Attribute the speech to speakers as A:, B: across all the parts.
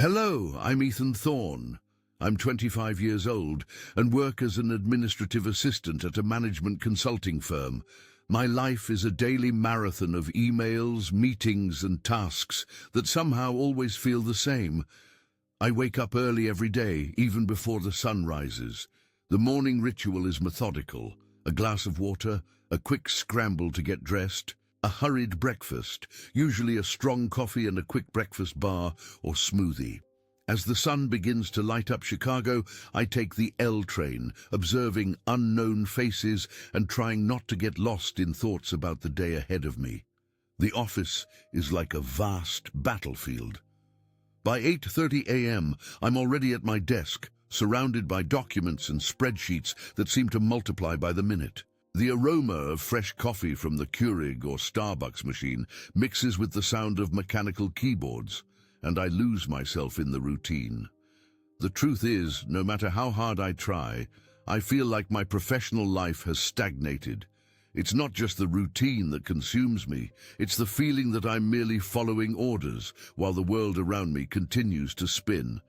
A: Hello, I'm Ethan Thorne. I'm 25 years old and work as an administrative assistant at a management consulting firm. My life is a daily marathon of emails, meetings and tasks that somehow always feel the same. I wake up early every day, even before the sun rises. The morning ritual is methodical. A glass of water, a quick scramble to get dressed, a hurried breakfast, usually a strong coffee and a quick breakfast bar or smoothie. As the sun begins to light up Chicago, I take the L train, observing unknown faces and trying not to get lost in thoughts about the day ahead of me. The office is like a vast battlefield. By 8:30 a.m., I'm already at my desk, surrounded by documents and spreadsheets that seem to multiply by the minute. The aroma of fresh coffee from the Keurig or Starbucks machine mixes with the sound of mechanical keyboards, and I lose myself in the routine. The truth is, no matter how hard I try, I feel like my professional life has stagnated. It's not just the routine that consumes me, it's the feeling that I'm merely following orders while the world around me continues to spin.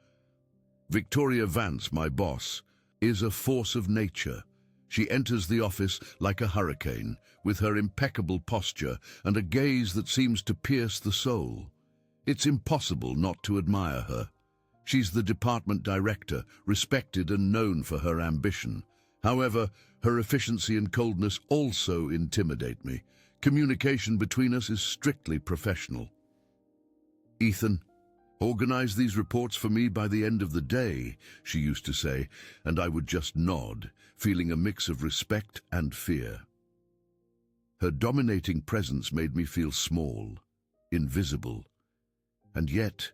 A: Victoria Vance, my boss, is a force of nature. She enters the office like a hurricane, with her impeccable posture and a gaze that seems to pierce the soul. It's impossible not to admire her. She's the department director, respected and known for her ambition. However, her efficiency and coldness also intimidate me. Communication between us is strictly professional. "Ethan, organize these reports for me by the end of the day," she used to say, and I would just nod, feeling a mix of respect and fear. Her dominating presence made me feel small, invisible. And yet,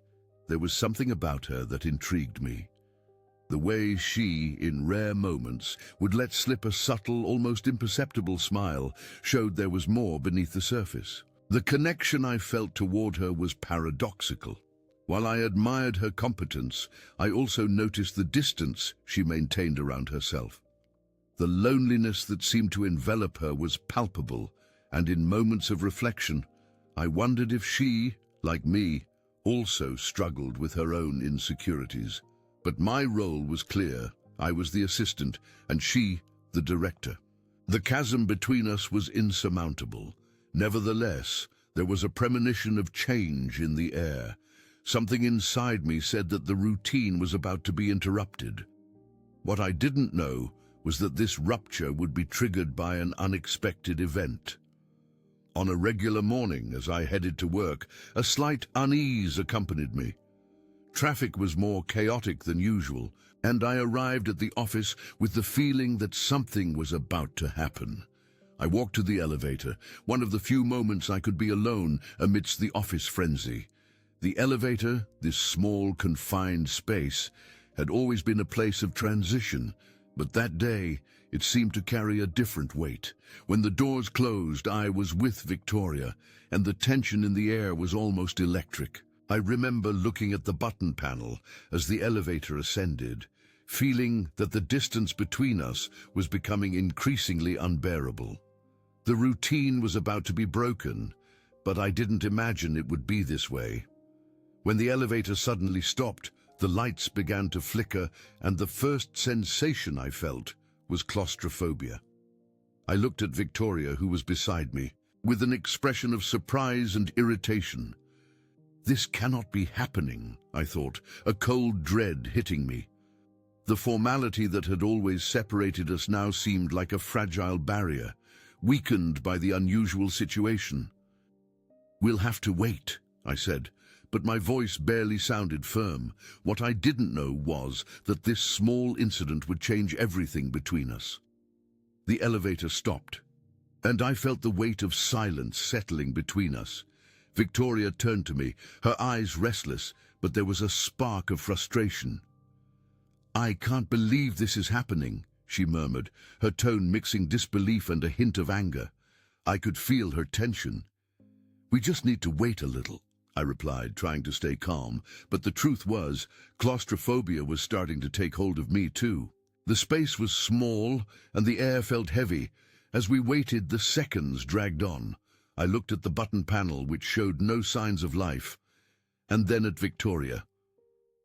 A: there was something about her that intrigued me. The way she, in rare moments, would let slip a subtle, almost imperceptible smile showed there was more beneath the surface. The connection I felt toward her was paradoxical. While I admired her competence, I also noticed the distance she maintained around herself. The loneliness that seemed to envelop her was palpable, and in moments of reflection, I wondered if she, like me, also struggled with her own insecurities. But my role was clear. I was the assistant, and she, the director. The chasm between us was insurmountable. Nevertheless, there was a premonition of change in the air. Something inside me said that the routine was about to be interrupted. What I didn't know was that this rupture would be triggered by an unexpected event. On a regular morning, as I headed to work, a slight unease accompanied me. Traffic was more chaotic than usual, and I arrived at the office with the feeling that something was about to happen. I walked to the elevator, one of the few moments I could be alone amidst the office frenzy. The elevator, this small, confined space, had always been a place of transition, but that day it seemed to carry a different weight. When the doors closed, I was with Victoria, and the tension in the air was almost electric. I remember looking at the button panel as the elevator ascended, feeling that the distance between us was becoming increasingly unbearable. The routine was about to be broken, but I didn't imagine it would be this way. When the elevator suddenly stopped, the lights began to flicker, and the first sensation I felt was claustrophobia. I looked at Victoria, who was beside me, with an expression of surprise and irritation. This cannot be happening, I thought, a cold dread hitting me. The formality that had always separated us now seemed like a fragile barrier, weakened by the unusual situation. "We'll have to wait," I said, but my voice barely sounded firm. What I didn't know was that this small incident would change everything between us. The elevator stopped, and I felt the weight of silence settling between us. Victoria turned to me, her eyes restless, but there was a spark of frustration. "I can't believe this is happening," she murmured, her tone mixing disbelief and a hint of anger. I could feel her tension. "We just need to wait a little," I replied, trying to stay calm, but the truth was, claustrophobia was starting to take hold of me too. The space was small, and the air felt heavy. As we waited, the seconds dragged on. I looked at the button panel, which showed no signs of life, and then at Victoria.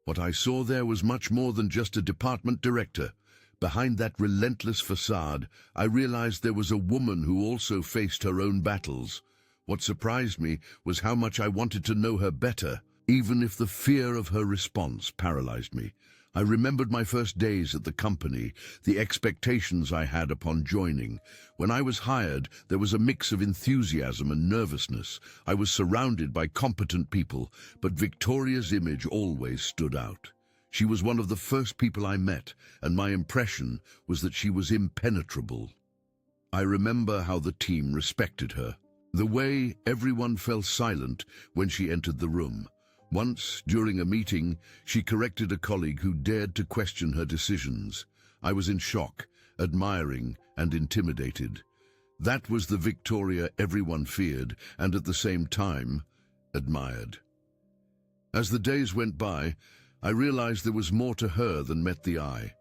A: What I saw there was much more than just a department director. Behind that relentless facade, I realized there was a woman who also faced her own battles. What surprised me was how much I wanted to know her better, even if the fear of her response paralyzed me. I remembered my first days at the company, the expectations I had upon joining. When I was hired, there was a mix of enthusiasm and nervousness. I was surrounded by competent people, but Victoria's image always stood out. She was one of the first people I met, and my impression was that she was impenetrable. I remember how the team respected her, the way everyone fell silent when she entered the room. Once, during a meeting, she corrected a colleague who dared to question her decisions. I was in shock, admiring and intimidated. That was the Victoria everyone feared and at the same time admired. As the days went by, I realized there was more to her than met the eye.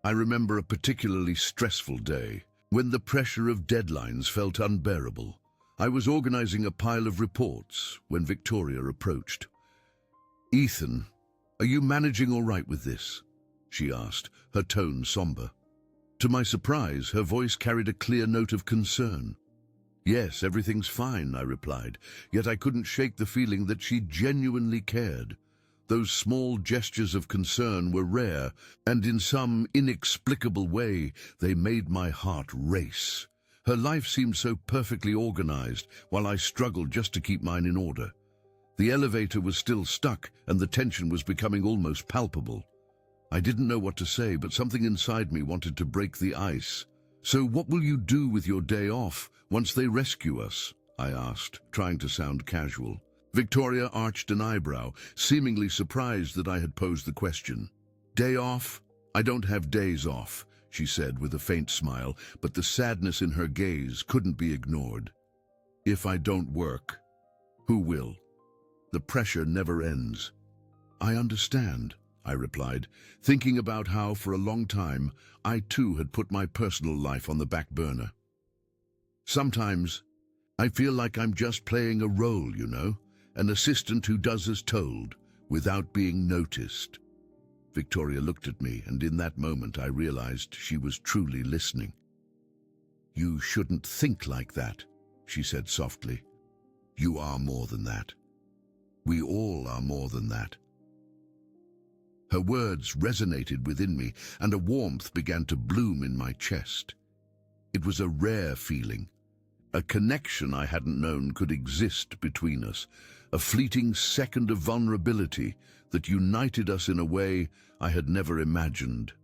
A: I remember a particularly stressful day when the pressure of deadlines felt unbearable. I was organizing a pile of reports when Victoria approached. "Ethan, are you managing all right with this?" she asked, her tone somber. To my surprise, her voice carried a clear note of concern. "Yes, everything's fine," I replied, yet I couldn't shake the feeling that she genuinely cared. Those small gestures of concern were rare, and in some inexplicable way, they made my heart race. Her life seemed so perfectly organized, while I struggled just to keep mine in order. The elevator was still stuck, and the tension was becoming almost palpable. I didn't know what to say, but something inside me wanted to break the ice. "So what will you do with your day off once they rescue us?" I asked, trying to sound casual. Victoria arched an eyebrow, seemingly surprised that I had posed the question. "Day off? I don't have days off," she said with a faint smile, but the sadness in her gaze couldn't be ignored. "If I don't work, who will? The pressure never ends." "I understand," I replied, thinking about how for a long time I too had put my personal life on the back burner. "Sometimes I feel like I'm just playing a role, an assistant who does as told, without being noticed." Victoria looked at me, and in that moment I realized she was truly listening. "You shouldn't think like that," she said softly. "You are more than that. We all are more than that." Her words resonated within me, and a warmth began to bloom in my chest. It was a rare feeling, a connection I hadn't known could exist between us, a fleeting second of vulnerability that united us in a way I had never imagined.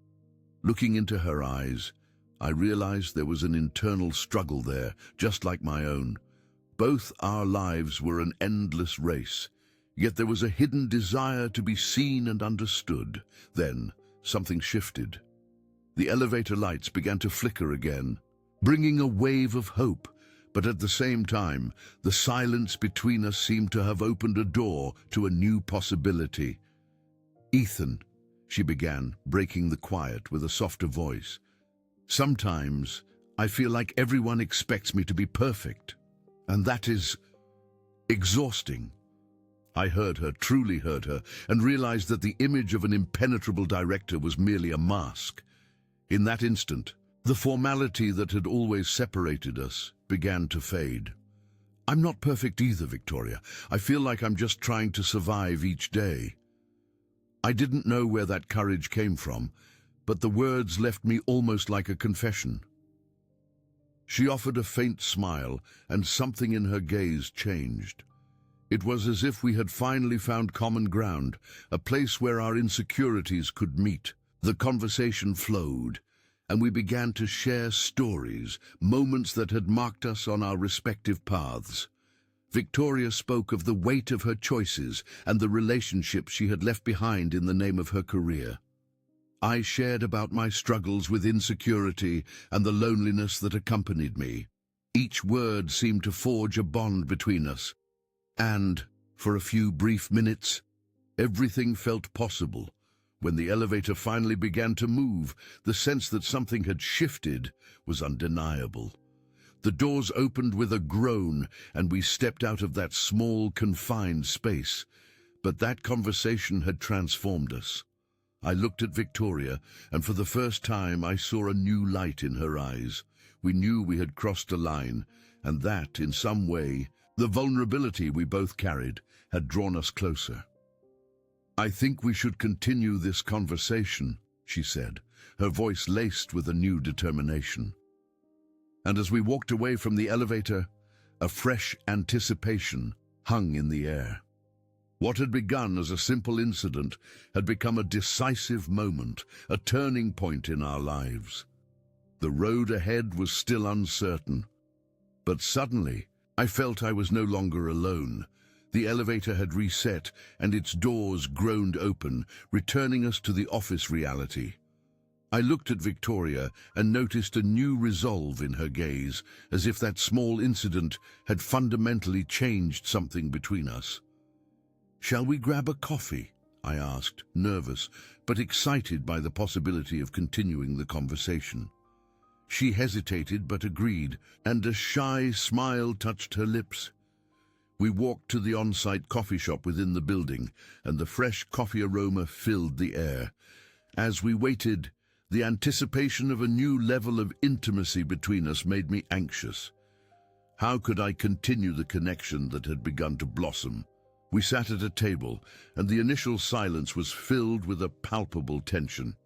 A: Looking into her eyes, I realized there was an internal struggle there, just like my own. Both our lives were an endless race, yet there was a hidden desire to be seen and understood. Then, something shifted. The elevator lights began to flicker again, bringing a wave of hope. But at the same time, the silence between us seemed to have opened a door to a new possibility. "Ethan," she began, breaking the quiet with a softer voice, "sometimes I feel like everyone expects me to be perfect, and that is exhausting." I heard her, truly heard her, and realized that the image of an impenetrable director was merely a mask. In that instant, the formality that had always separated us began to fade. "I'm not perfect either, Victoria. I feel like I'm just trying to survive each day." I didn't know where that courage came from, but the words left me almost like a confession. She offered a faint smile, and something in her gaze changed. It was as if we had finally found common ground, a place where our insecurities could meet. The conversation flowed, and we began to share stories, moments that had marked us on our respective paths. Victoria spoke of the weight of her choices and the relationships she had left behind in the name of her career. I shared about my struggles with insecurity and the loneliness that accompanied me. Each word seemed to forge a bond between us, and, for a few brief minutes, everything felt possible. When the elevator finally began to move, the sense that something had shifted was undeniable. The doors opened with a groan, and we stepped out of that small, confined space. But that conversation had transformed us. I looked at Victoria, and for the first time I saw a new light in her eyes. We knew we had crossed a line, and that, in some way, the vulnerability we both carried, had drawn us closer. "I think we should continue this conversation," she said, her voice laced with a new determination. And as we walked away from the elevator, a fresh anticipation hung in the air. What had begun as a simple incident had become a decisive moment, a turning point in our lives. The road ahead was still uncertain, but suddenly I felt I was no longer alone. The elevator had reset and its doors groaned open, returning us to the office reality. I looked at Victoria and noticed a new resolve in her gaze, as if that small incident had fundamentally changed something between us. "Shall we grab a coffee?" I asked, nervous, but excited by the possibility of continuing the conversation. She hesitated but agreed, and a shy smile touched her lips. We walked to the on-site coffee shop within the building, and the fresh coffee aroma filled the air. As we waited, the anticipation of a new level of intimacy between us made me anxious. How could I continue the connection that had begun to blossom? We sat at a table, and the initial silence was filled with a palpable tension.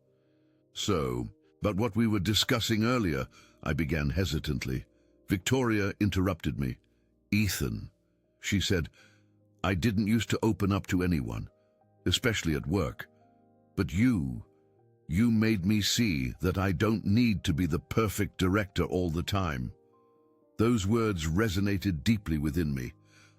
A: But what we were discussing earlier," I began hesitantly. Victoria interrupted me. "Ethan," she said, "I didn't used to open up to anyone, especially at work. But you made me see that I don't need to be the perfect director all the time." Those words resonated deeply within me.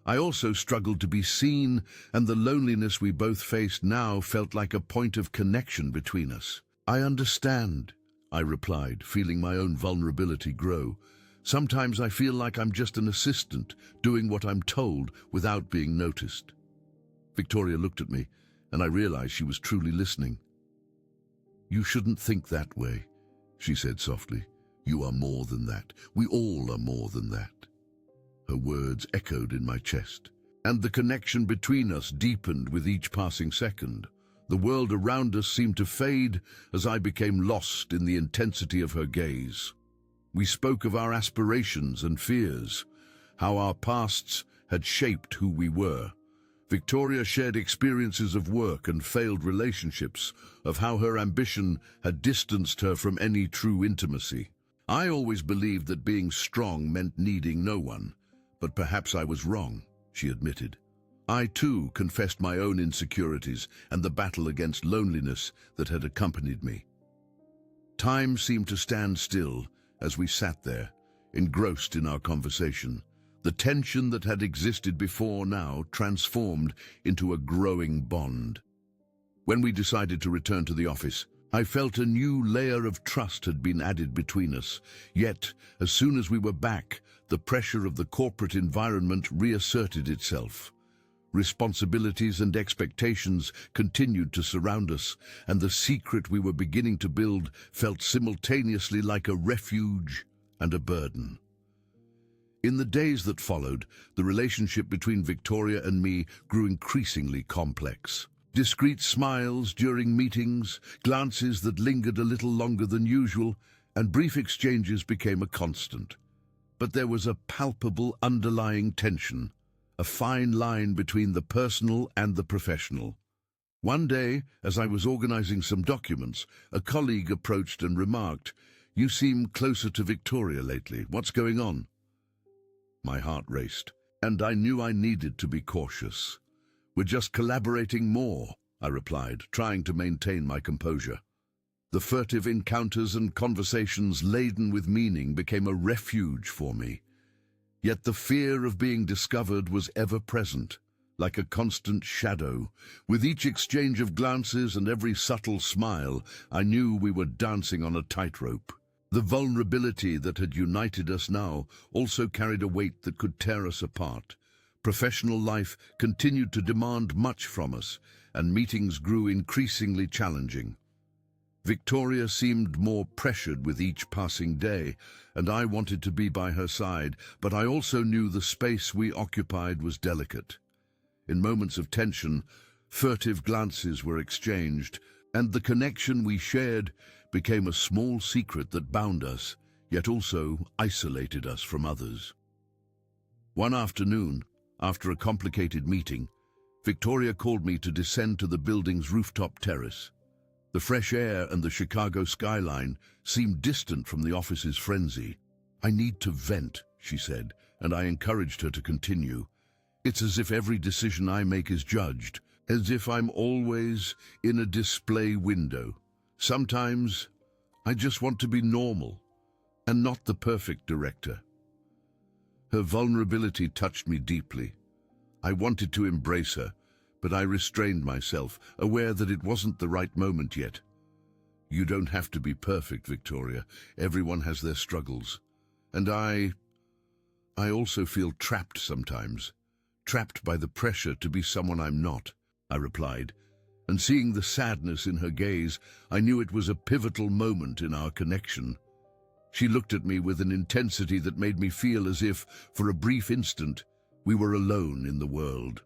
A: I also struggled to be seen, and the loneliness we both faced now felt like a point of connection between us. "I understand," I replied, feeling my own vulnerability grow. "Sometimes I feel like I'm just an assistant, doing what I'm told without being noticed." Victoria looked at me, and I realized she was truly listening. "You shouldn't think that way," she said softly. "You are more than that. We all are more than that." Her words echoed in my chest, and the connection between us deepened with each passing second. The world around us seemed to fade as I became lost in the intensity of her gaze. We spoke of our aspirations and fears, how our pasts had shaped who we were. Victoria shared experiences of work and failed relationships, of how her ambition had distanced her from any true intimacy. I always believed that being strong meant needing no one, but perhaps I was wrong, she admitted. I too confessed my own insecurities and the battle against loneliness that had accompanied me. Time seemed to stand still as we sat there, engrossed in our conversation. The tension that had existed before now transformed into a growing bond. When we decided to return to the office, I felt a new layer of trust had been added between us. Yet, as soon as we were back, the pressure of the corporate environment reasserted itself. Responsibilities and expectations continued to surround us, and the secret we were beginning to build felt simultaneously like a refuge and a burden. In the days that followed, the relationship between Victoria and me grew increasingly complex. Discreet smiles during meetings, glances that lingered a little longer than usual, and brief exchanges became a constant. But there was a palpable underlying tension, a fine line between the personal and the professional. One day, as I was organizing some documents, a colleague approached and remarked, "You seem closer to Victoria lately. What's going on?" My heart raced, and I knew I needed to be cautious. "We're just collaborating more," I replied, trying to maintain my composure. The furtive encounters and conversations laden with meaning became a refuge for me. Yet the fear of being discovered was ever present, like a constant shadow. With each exchange of glances and every subtle smile, I knew we were dancing on a tightrope. The vulnerability that had united us now also carried a weight that could tear us apart. Professional life continued to demand much from us, and meetings grew increasingly challenging. Victoria seemed more pressured with each passing day, and I wanted to be by her side, but I also knew the space we occupied was delicate. In moments of tension, furtive glances were exchanged, and the connection we shared became a small secret that bound us, yet also isolated us from others. One afternoon, after a complicated meeting, Victoria called me to descend to the building's rooftop terrace. The fresh air and the Chicago skyline seemed distant from the office's frenzy. "I need to vent," she said, and I encouraged her to continue. "It's as if every decision I make is judged, as if I'm always in a display window. Sometimes I just want to be normal and not the perfect director." Her vulnerability touched me deeply. I wanted to embrace her, but I restrained myself, aware that it wasn't the right moment yet. "You don't have to be perfect, Victoria. Everyone has their struggles. And I also feel trapped sometimes. Trapped by the pressure to be someone I'm not," I replied. And seeing the sadness in her gaze, I knew it was a pivotal moment in our connection. She looked at me with an intensity that made me feel as if, for a brief instant, we were alone in the world.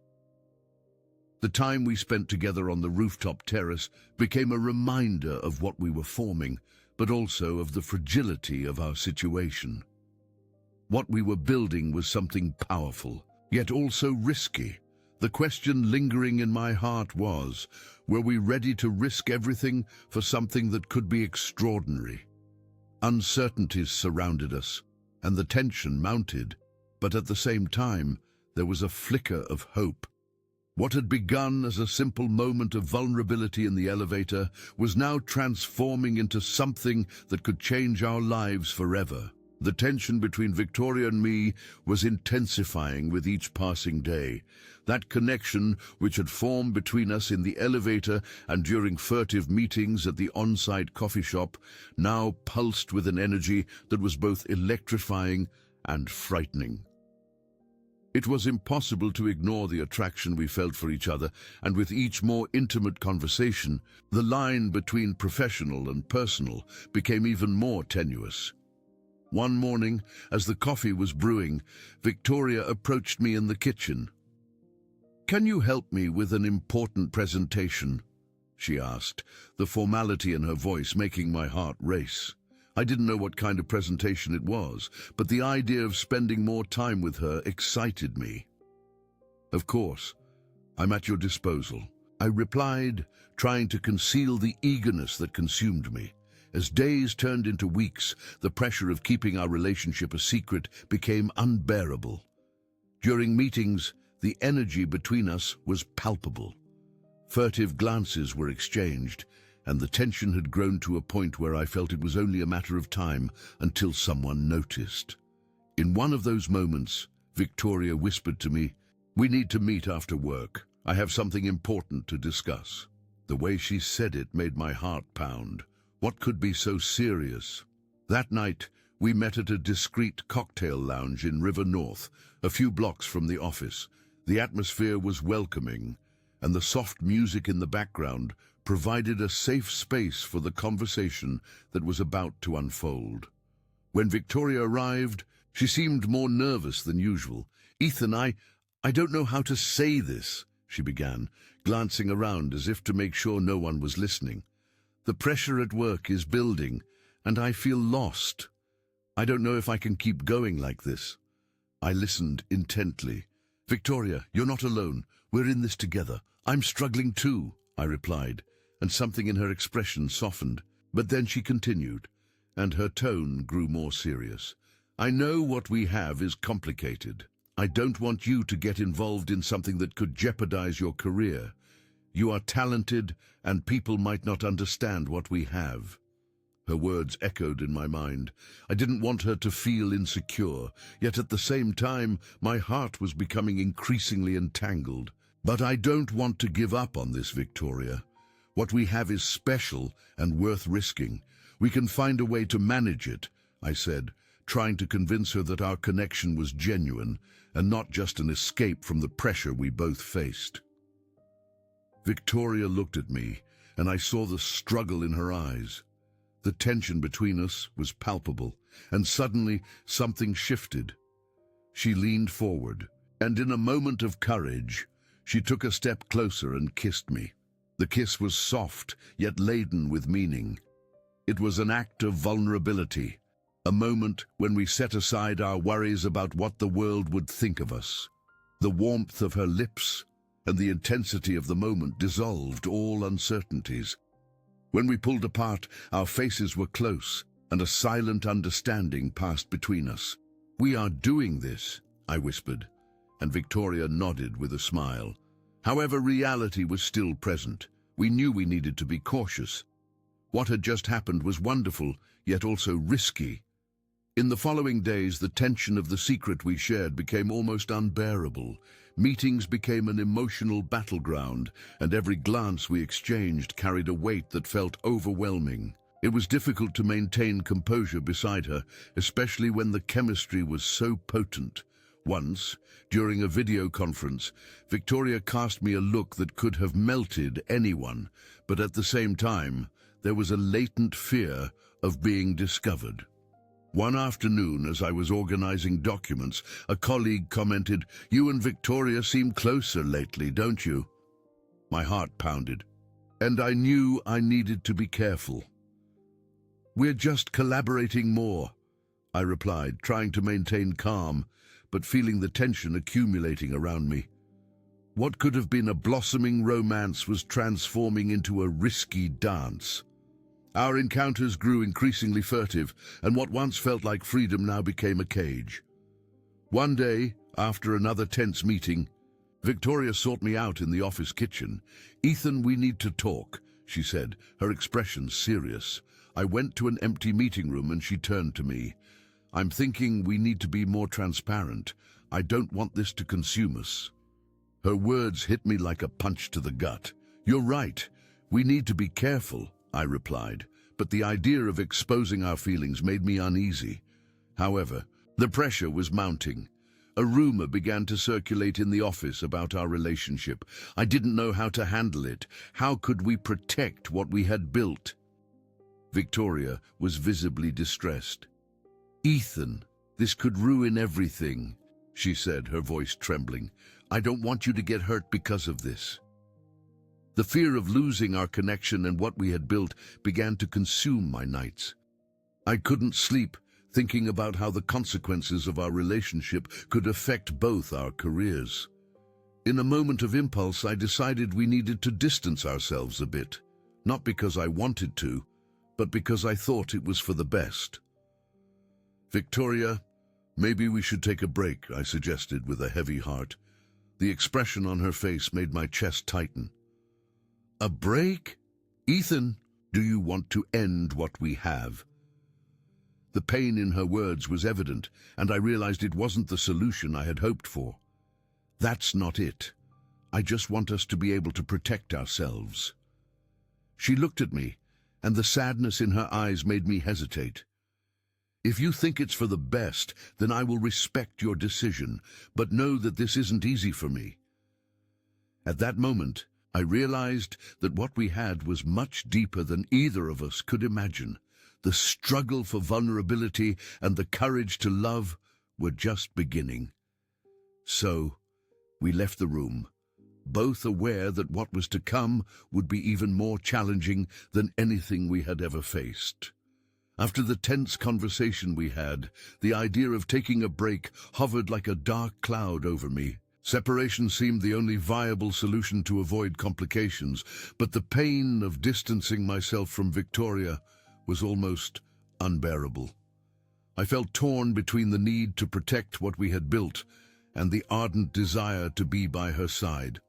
A: The time we spent together on the rooftop terrace became a reminder of what we were forming, but also of the fragility of our situation. What we were building was something powerful, yet also risky. The question lingering in my heart was, were we ready to risk everything for something that could be extraordinary? Uncertainties surrounded us, and the tension mounted, but at the same time, there was a flicker of hope. What had begun as a simple moment of vulnerability in the elevator was now transforming into something that could change our lives forever. The tension between Victoria and me was intensifying with each passing day. That connection which had formed between us in the elevator and during furtive meetings at the on-site coffee shop now pulsed with an energy that was both electrifying and frightening. It was impossible to ignore the attraction we felt for each other, and with each more intimate conversation, the line between professional and personal became even more tenuous. One morning, as the coffee was brewing, Victoria approached me in the kitchen. "Can you help me with an important presentation?" she asked, the formality in her voice making my heart race. I didn't know what kind of presentation it was, but the idea of spending more time with her excited me. "Of course, I'm at your disposal," I replied, trying to conceal the eagerness that consumed me. As days turned into weeks, the pressure of keeping our relationship a secret became unbearable. During meetings, the energy between us was palpable. Furtive glances were exchanged, and the tension had grown to a point where I felt it was only a matter of time until someone noticed. In one of those moments, Victoria whispered to me, "We need to meet after work. I have something important to discuss." The way she said it made my heart pound. What could be so serious? That night, we met at a discreet cocktail lounge in River North, a few blocks from the office. The atmosphere was welcoming, and the soft music in the background provided a safe space for the conversation that was about to unfold. When Victoria arrived, she seemed more nervous than usual. "Ethan, I don't know how to say this," she began, glancing around as if to make sure no one was listening. "The pressure at work is building, and I feel lost. I don't know if I can keep going like this." I listened intently. "Victoria, you're not alone. We're in this together. I'm struggling too," I replied, and something in her expression softened. But then she continued, and her tone grew more serious. "I know what we have is complicated. I don't want you to get involved in something that could jeopardize your career. You are talented, and people might not understand what we have." Her words echoed in my mind. I didn't want her to feel insecure, yet at the same time, my heart was becoming increasingly entangled. "But I don't want to give up on this, Victoria. What we have is special and worth risking. We can find a way to manage it," I said, trying to convince her that our connection was genuine and not just an escape from the pressure we both faced. Victoria looked at me, and I saw the struggle in her eyes. The tension between us was palpable, and suddenly something shifted. She leaned forward, and in a moment of courage, She took a step closer and kissed me. The kiss was soft, yet laden with meaning. It was an act of vulnerability, a moment when we set aside our worries about what the world would think of us. The warmth of her lips and the intensity of the moment dissolved all uncertainties. When we pulled apart, our faces were close, and a silent understanding passed between us. "We are doing this," I whispered, and Victoria nodded with a smile. However, reality was still present. We knew we needed to be cautious. What had just happened was wonderful, yet also risky. In the following days, the tension of the secret we shared became almost unbearable. Meetings became an emotional battleground, and every glance we exchanged carried a weight that felt overwhelming. It was difficult to maintain composure beside her, especially when the chemistry was so potent. Once, during a video conference, Victoria cast me a look that could have melted anyone, but at the same time, there was a latent fear of being discovered. One afternoon, as I was organizing documents, a colleague commented, "You and Victoria seem closer lately, don't you?" My heart pounded, and I knew I needed to be careful. "We're just collaborating more," I replied, trying to maintain calm, but feeling the tension accumulating around me. What could have been a blossoming romance was transforming into a risky dance. Our encounters grew increasingly furtive, and what once felt like freedom now became a cage. One day, after another tense meeting, Victoria sought me out in the office kitchen. "Ethan, we need to talk," she said, her expression serious. I went to an empty meeting room and she turned to me. "I'm thinking we need to be more transparent. I don't want this to consume us." Her words hit me like a punch to the gut. "You're right. We need to be careful," I replied, but the idea of exposing our feelings made me uneasy. However, the pressure was mounting. A rumor began to circulate in the office about our relationship. I didn't know how to handle it. How could we protect what we had built? Victoria was visibly distressed. "Ethan, this could ruin everything," she said, her voice trembling. "I don't want you to get hurt because of this." The fear of losing our connection and what we had built began to consume my nights. I couldn't sleep, thinking about how the consequences of our relationship could affect both our careers. In a moment of impulse, I decided we needed to distance ourselves a bit, not because I wanted to, but because I thought it was for the best. "Victoria, maybe we should take a break," I suggested with a heavy heart. The expression on her face made my chest tighten. "A break? Ethan, do you want to end what we have?" The pain in her words was evident, and I realized it wasn't the solution I had hoped for. "That's not it. I just want us to be able to protect ourselves." She looked at me, and the sadness in her eyes made me hesitate. "If you think it's for the best, then I will respect your decision, but know that this isn't easy for me." At that moment, I realized that what we had was much deeper than either of us could imagine. The struggle for vulnerability and the courage to love were just beginning. So, we left the room, both aware that what was to come would be even more challenging than anything we had ever faced. After the tense conversation we had, the idea of taking a break hovered like a dark cloud over me. Separation seemed the only viable solution to avoid complications, but the pain of distancing myself from Victoria was almost unbearable. I felt torn between the need to protect what we had built and the ardent desire to be by her side.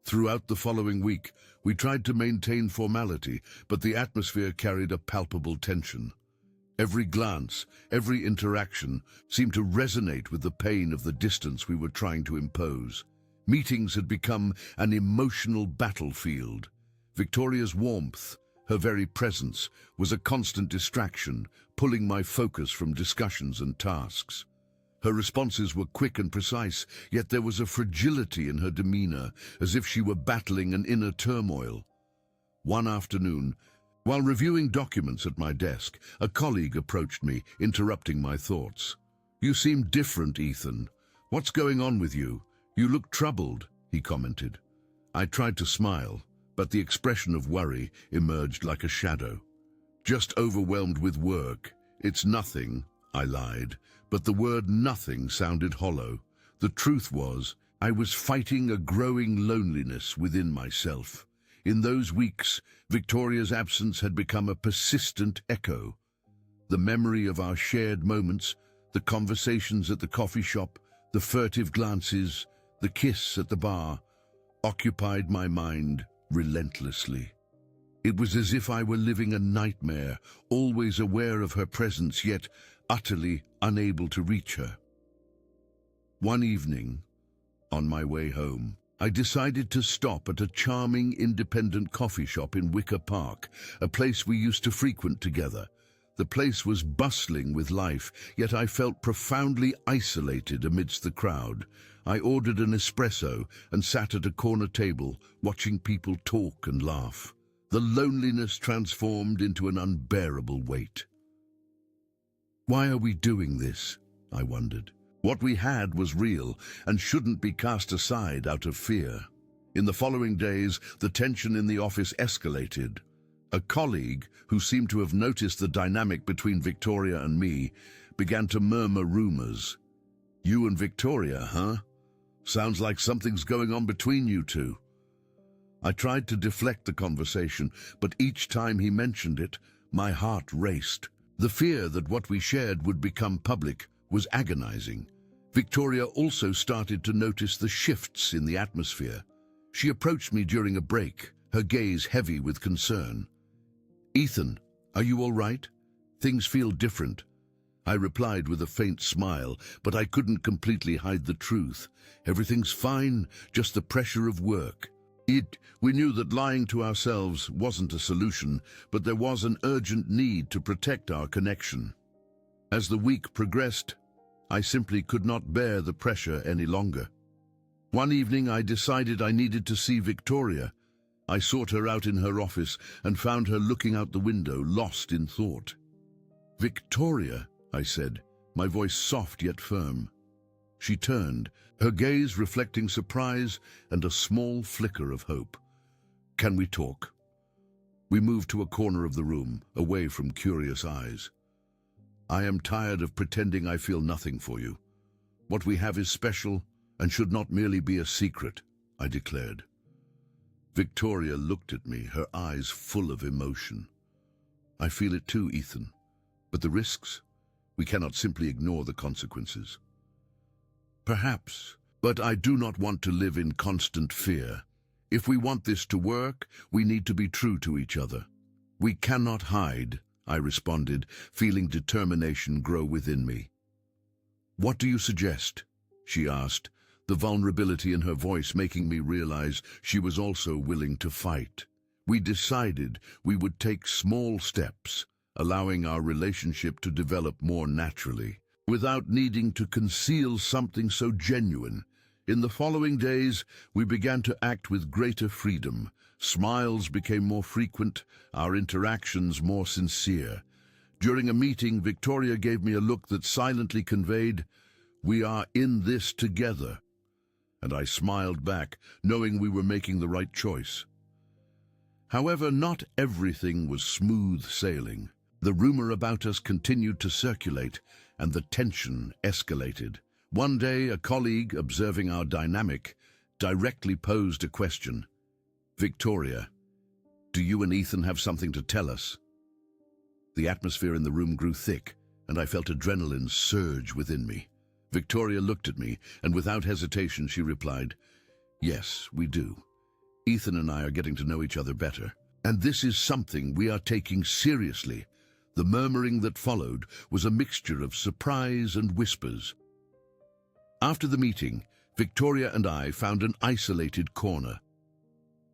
A: Throughout the following week, we tried to maintain formality, but the atmosphere carried a palpable tension. Every glance, every interaction seemed to resonate with the pain of the distance we were trying to impose. Meetings had become an emotional battlefield. Victoria's warmth, her very presence, was a constant distraction, pulling my focus from discussions and tasks. Her responses were quick and precise, yet there was a fragility in her demeanor, as if she were battling an inner turmoil. One afternoon, while reviewing documents at my desk, a colleague approached me, interrupting my thoughts. "You seem different, Ethan. What's going on with you? You look troubled," he commented. I tried to smile, but the expression of worry emerged like a shadow. Just overwhelmed with work. It's nothing, I lied, but the word nothing sounded hollow. The truth was, I was fighting a growing loneliness within myself. In those weeks, Victoria's absence had become a persistent echo. The memory of our shared moments, the conversations at the coffee shop, the furtive glances, the kiss at the bar, occupied my mind relentlessly. It was as if I were living a nightmare, always aware of her presence, yet utterly unable to reach her. One evening, on my way home, I decided to stop at a charming independent coffee shop in Wicker Park, a place we used to frequent together. The place was bustling with life, yet I felt profoundly isolated amidst the crowd. I ordered an espresso and sat at a corner table, watching people talk and laugh. The loneliness transformed into an unbearable weight. Why are we doing this? I wondered. What we had was real and shouldn't be cast aside out of fear. In the following days, the tension in the office escalated. A colleague, who seemed to have noticed the dynamic between Victoria and me, began to murmur rumors. You and Victoria, huh? Sounds like something's going on between you two. I tried to deflect the conversation, but each time he mentioned it, my heart raced. The fear that what we shared would become public was agonizing. Victoria also started to notice the shifts in the atmosphere. She approached me during a break, her gaze heavy with concern. Ethan, are you all right? Things feel different. I replied with a faint smile, but I couldn't completely hide the truth. Everything's fine, just the pressure of work. We knew that lying to ourselves wasn't a solution, but there was an urgent need to protect our connection. As the week progressed, I simply could not bear the pressure any longer. One evening I decided I needed to see Victoria. I sought her out in her office and found her looking out the window, lost in thought. Victoria, I said, my voice soft yet firm. She turned, her gaze reflecting surprise and a small flicker of hope. Can we talk? We moved to a corner of the room, away from curious eyes. I am tired of pretending I feel nothing for you. What we have is special and should not merely be a secret, I declared. Victoria looked at me, her eyes full of emotion. I feel it too, Ethan. But the risks? We cannot simply ignore the consequences. Perhaps, but I do not want to live in constant fear. If we want this to work, we need to be true to each other. We cannot hide, I responded, feeling determination grow within me. What do you suggest? She asked, the vulnerability in her voice making me realize she was also willing to fight. We decided we would take small steps, allowing our relationship to develop more naturally, without needing to conceal something so genuine. In the following days, we began to act with greater freedom. Smiles became more frequent, our interactions more sincere. During a meeting, Victoria gave me a look that silently conveyed, "We are in this together." And I smiled back, knowing we were making the right choice. However, not everything was smooth sailing. The rumor about us continued to circulate, and the tension escalated. One day, a colleague, observing our dynamic, directly posed a question. "Victoria, do you and Ethan have something to tell us?" The atmosphere in the room grew thick, and I felt adrenaline surge within me. Victoria looked at me, and without hesitation she replied, "Yes, we do. Ethan and I are getting to know each other better, and this is something we are taking seriously." The murmuring that followed was a mixture of surprise and whispers. After the meeting, Victoria and I found an isolated corner.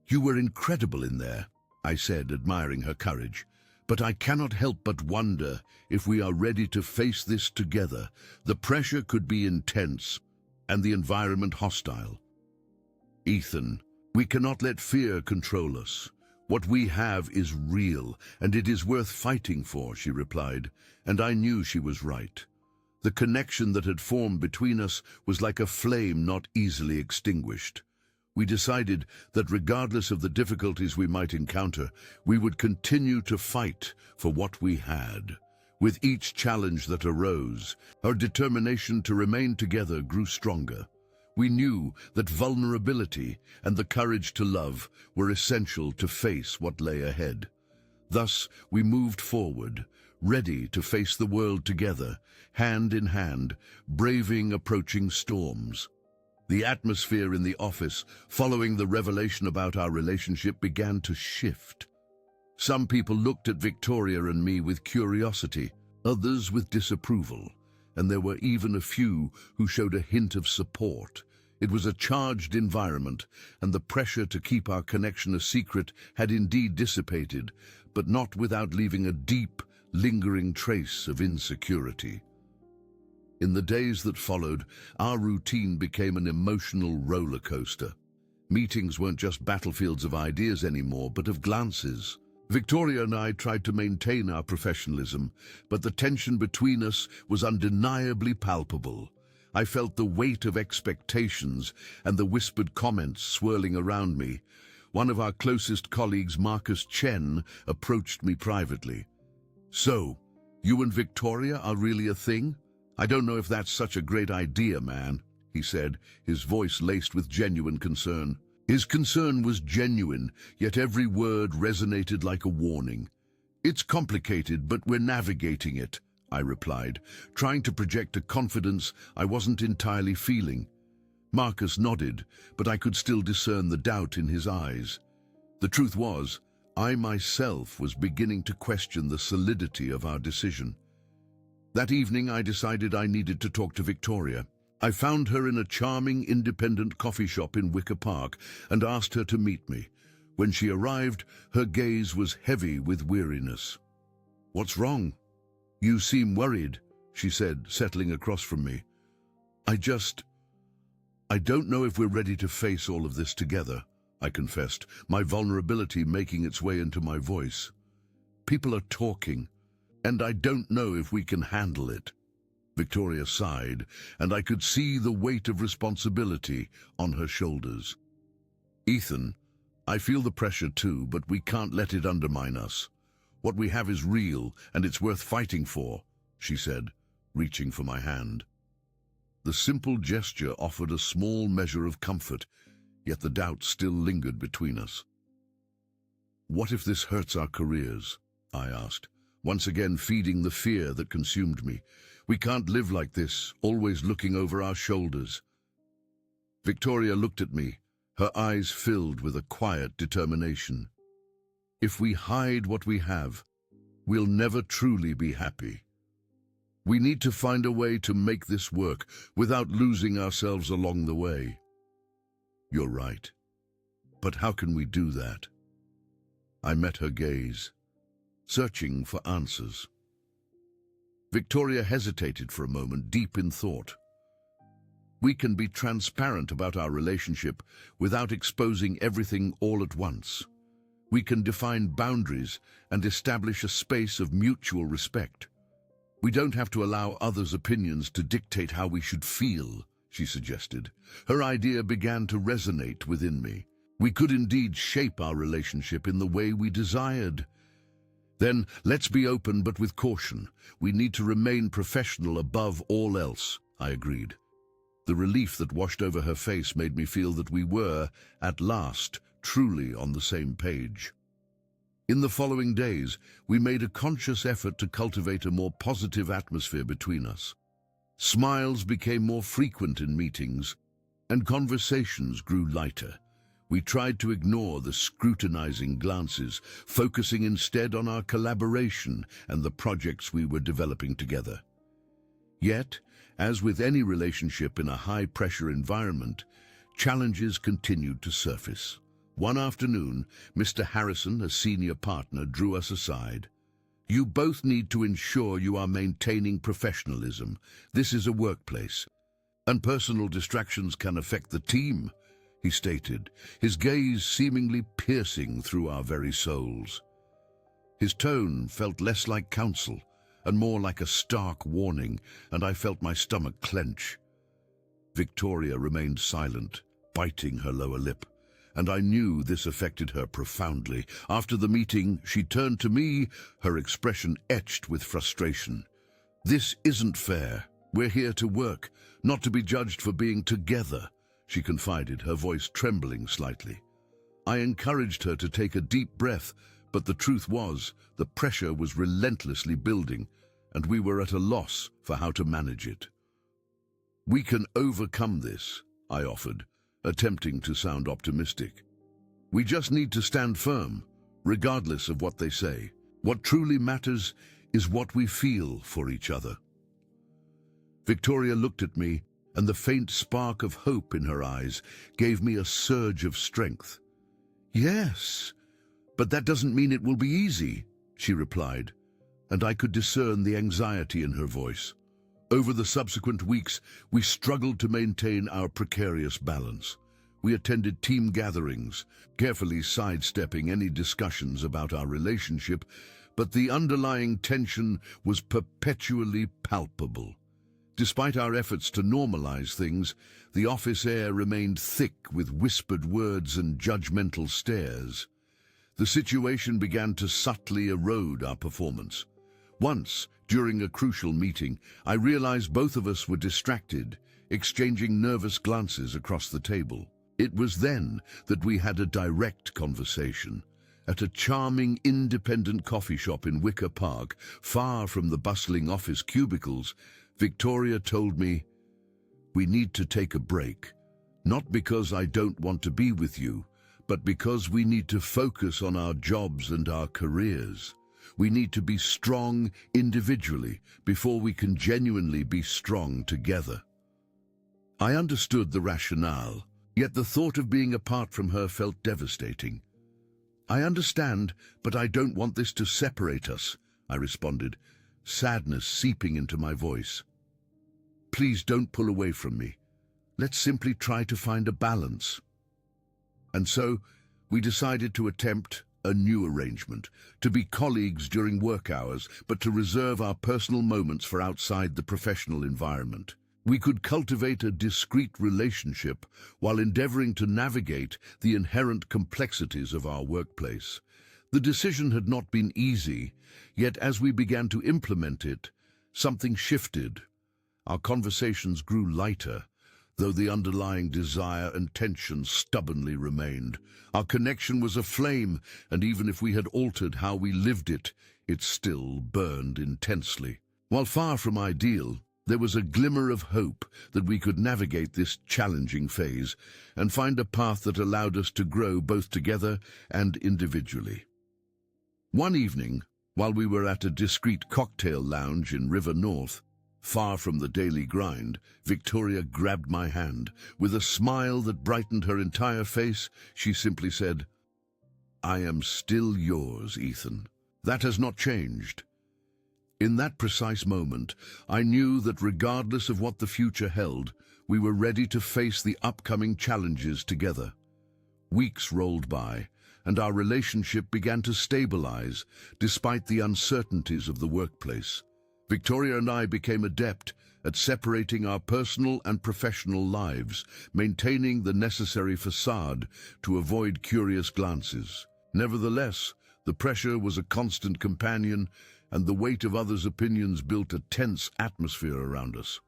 A: "You were incredible in there," I said, admiring her courage. "But I cannot help but wonder if we are ready to face this together. The pressure could be intense, and the environment hostile. Ethan, we cannot let fear control us. What we have is real, and it is worth fighting for," she replied, and I knew she was right. The connection that had formed between us was like a flame not easily extinguished. We decided that regardless of the difficulties we might encounter, we would continue to fight for what we had. With each challenge that arose, our determination to remain together grew stronger. We knew that vulnerability and the courage to love were essential to face what lay ahead. Thus, we moved forward, ready to face the world together, hand in hand, braving approaching storms. The atmosphere in the office, following the revelation about our relationship, began to shift. Some people looked at Victoria and me with curiosity, others with disapproval, and there were even a few who showed a hint of support. It was a charged environment, and the pressure to keep our connection a secret had indeed dissipated, but not without leaving a deep, lingering trace of insecurity. In the days that followed, our routine became an emotional roller coaster. Meetings weren't just battlefields of ideas anymore, but of glances. Victoria and I tried to maintain our professionalism, but the tension between us was undeniably palpable. I felt the weight of expectations and the whispered comments swirling around me. One of our closest colleagues, Marcus Chen, approached me privately. "So, you and Victoria are really a thing? I don't know if that's such a great idea, man," he said, his voice laced with genuine concern. His concern was genuine, yet every word resonated like a warning. "It's complicated, but we're navigating it," I replied, trying to project a confidence I wasn't entirely feeling. Marcus nodded, but I could still discern the doubt in his eyes. The truth was, I myself was beginning to question the solidity of our decision. That evening, I decided I needed to talk to Victoria. I found her in a charming independent coffee shop in Wicker Park and asked her to meet me. When she arrived, her gaze was heavy with weariness. "What's wrong? You seem worried," she said, settling across from me. I don't know if we're ready to face all of this together," I confessed, my vulnerability making its way into my voice. "People are talking, and I don't know if we can handle it." Victoria sighed, and I could see the weight of responsibility on her shoulders. "Ethan, I feel the pressure too, but we can't let it undermine us. What we have is real, and it's worth fighting for," she said, reaching for my hand. The simple gesture offered a small measure of comfort, yet the doubt still lingered between us. "What if this hurts our careers?" I asked, once again feeding the fear that consumed me. "We can't live like this, always looking over our shoulders." Victoria looked at me, her eyes filled with a quiet determination. "If we hide what we have, we'll never truly be happy. We need to find a way to make this work without losing ourselves along the way." "You're right. But how can we do that?" I met her gaze, searching for answers. Victoria hesitated for a moment, deep in thought. "We can be transparent about our relationship without exposing everything all at once. We can define boundaries and establish a space of mutual respect. We don't have to allow others' opinions to dictate how we should feel," she suggested. Her idea began to resonate within me. We could indeed shape our relationship in the way we desired. "Then let's be open but with caution. We need to remain professional above all else," I agreed. The relief that washed over her face made me feel that we were, at last, truly on the same page. In the following days, we made a conscious effort to cultivate a more positive atmosphere between us. Smiles became more frequent in meetings, and conversations grew lighter. We tried to ignore the scrutinizing glances, focusing instead on our collaboration and the projects we were developing together. Yet, as with any relationship in a high-pressure environment, challenges continued to surface. One afternoon, Mr. Harrison, a senior partner, drew us aside. "You both need to ensure you are maintaining professionalism. This is a workplace, and personal distractions can affect the team," he stated, his gaze seemingly piercing through our very souls. His tone felt less like counsel and more like a stark warning, and I felt my stomach clench. Victoria remained silent, biting her lower lip, and I knew this affected her profoundly. After the meeting, she turned to me, her expression etched with frustration. "This isn't fair. We're here to work, not to be judged for being together," she confided, her voice trembling slightly. I encouraged her to take a deep breath, but the truth was, the pressure was relentlessly building, and we were at a loss for how to manage it. "We can overcome this," I offered, attempting to sound optimistic. "We just need to stand firm, regardless of what they say. What truly matters is what we feel for each other." Victoria looked at me, and the faint spark of hope in her eyes gave me a surge of strength. "Yes, but that doesn't mean it will be easy," she replied, and I could discern the anxiety in her voice. Over the subsequent weeks, we struggled to maintain our precarious balance. We attended team gatherings, carefully sidestepping any discussions about our relationship, but the underlying tension was perpetually palpable. Despite our efforts to normalize things, the office air remained thick with whispered words and judgmental stares. The situation began to subtly erode our performance. Once, during a crucial meeting, I realized both of us were distracted, exchanging nervous glances across the table. It was then that we had a direct conversation. At a charming independent coffee shop in Wicker Park, far from the bustling office cubicles, Victoria told me, "We need to take a break, not because I don't want to be with you, but because we need to focus on our jobs and our careers. We need to be strong individually before we can genuinely be strong together." I understood the rationale, yet the thought of being apart from her felt devastating. "I understand, but I don't want this to separate us," I responded, sadness seeping into my voice. "Please don't pull away from me. Let's simply try to find a balance." And so, we decided to attempt a new arrangement, to be colleagues during work hours, but to reserve our personal moments for outside the professional environment. We could cultivate a discreet relationship while endeavoring to navigate the inherent complexities of our workplace. The decision had not been easy, yet as we began to implement it, something shifted. Our conversations grew lighter, though the underlying desire and tension stubbornly remained. Our connection was a flame, and even if we had altered how we lived it, it still burned intensely. While far from ideal, there was a glimmer of hope that we could navigate this challenging phase and find a path that allowed us to grow both together and individually. One evening, while we were at a discreet cocktail lounge in River North, far from the daily grind, Victoria grabbed my hand. With a smile that brightened her entire face, she simply said, "I am still yours, Ethan. That has not changed." In that precise moment, I knew that regardless of what the future held, we were ready to face the upcoming challenges together. Weeks rolled by, and our relationship began to stabilize, despite the uncertainties of the workplace. Victoria and I became adept at separating our personal and professional lives, maintaining the necessary facade to avoid curious glances. Nevertheless, the pressure was a constant companion, and the weight of others' opinions built a tense atmosphere around us.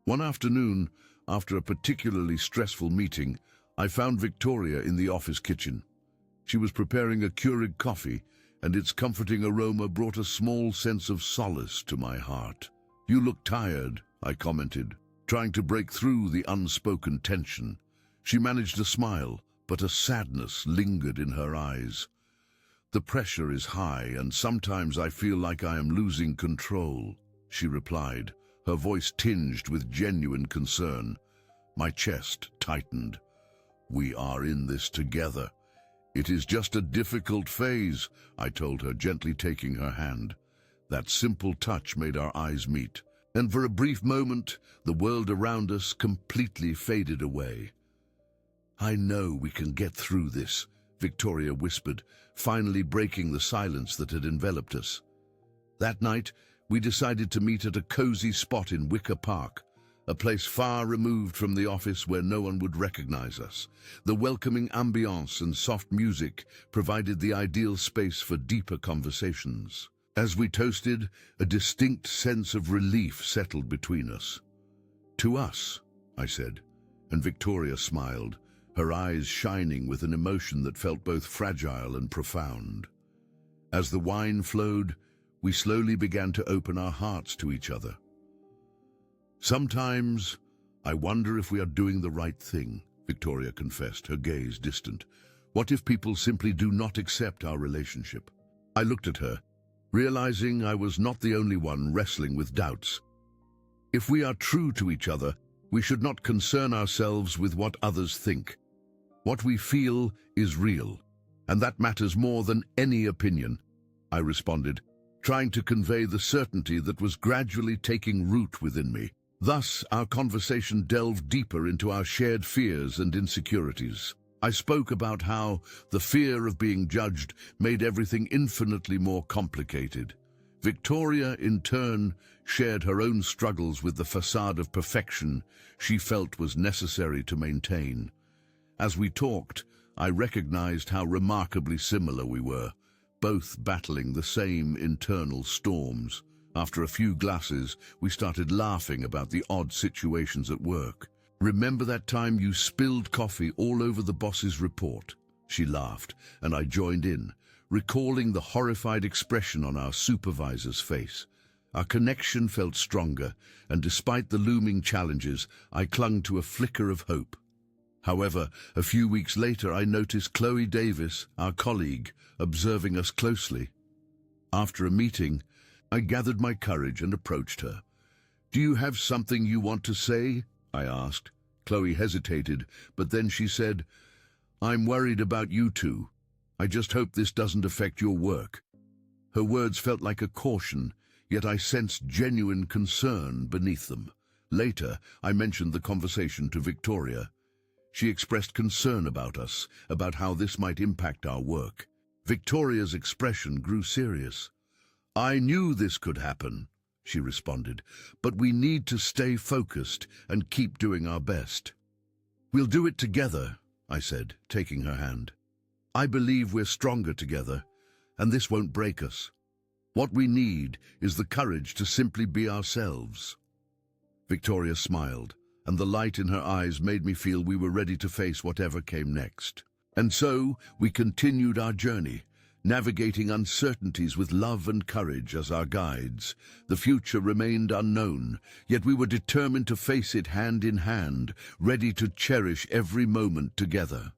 A: One afternoon, after a particularly stressful meeting, I found Victoria in the office kitchen. She was preparing a Keurig coffee, and its comforting aroma brought a small sense of solace to my heart. "You look tired," I commented, trying to break through the unspoken tension. She managed a smile, but a sadness lingered in her eyes. "The pressure is high, and sometimes I feel like I am losing control," she replied, her voice tinged with genuine concern. My chest tightened. "We are in this together. It is just a difficult phase," I told her, gently taking her hand. That simple touch made our eyes meet, and for a brief moment, the world around us completely faded away. "I know we can get through this," Victoria whispered, finally breaking the silence that had enveloped us. That night, we decided to meet at a cozy spot in Wicker Park, a place far removed from the office where no one would recognize us. The welcoming ambiance and soft music provided the ideal space for deeper conversations. As we toasted, a distinct sense of relief settled between us. "To us," I said, and Victoria smiled, her eyes shining with an emotion that felt both fragile and profound. As the wine flowed, we slowly began to open our hearts to each other. "Sometimes I wonder if we are doing the right thing," Victoria confessed, her gaze distant. "What if people simply do not accept our relationship?" I looked at her, realizing I was not the only one wrestling with doubts. If we are true to each other, we should not concern ourselves with what others think. What we feel is real, and that matters more than any opinion, I responded, trying to convey the certainty that was gradually taking root within me. Thus, our conversation delved deeper into our shared fears and insecurities. I spoke about how the fear of being judged made everything infinitely more complicated. Victoria, in turn, shared her own struggles with the facade of perfection she felt was necessary to maintain. As we talked, I recognized how remarkably similar we were, both battling the same internal storms. After a few glasses, we started laughing about the odd situations at work. "Remember that time you spilled coffee all over the boss's report?" She laughed, and I joined in, recalling the horrified expression on our supervisor's face. Our connection felt stronger, and despite the looming challenges, I clung to a flicker of hope. However, a few weeks later, I noticed Chloe Davis, our colleague, observing us closely. After a meeting, I gathered my courage and approached her. "Do you have something you want to say?" I asked. Chloe hesitated, but then she said, "I'm worried about you two. I just hope this doesn't affect your work." Her words felt like a caution, yet I sensed genuine concern beneath them. Later, I mentioned the conversation to Victoria. She expressed concern about us, about how this might impact our work. Victoria's expression grew serious. "I knew this could happen," she responded, "but we need to stay focused and keep doing our best." "We'll do it together," I said, taking her hand. "I believe we're stronger together, and this won't break us. What we need is the courage to simply be ourselves." Victoria smiled, and the light in her eyes made me feel we were ready to face whatever came next. And so we continued our journey, navigating uncertainties with love and courage as our guides. The future remained unknown, yet we were determined to face it hand in hand, ready to cherish every moment together.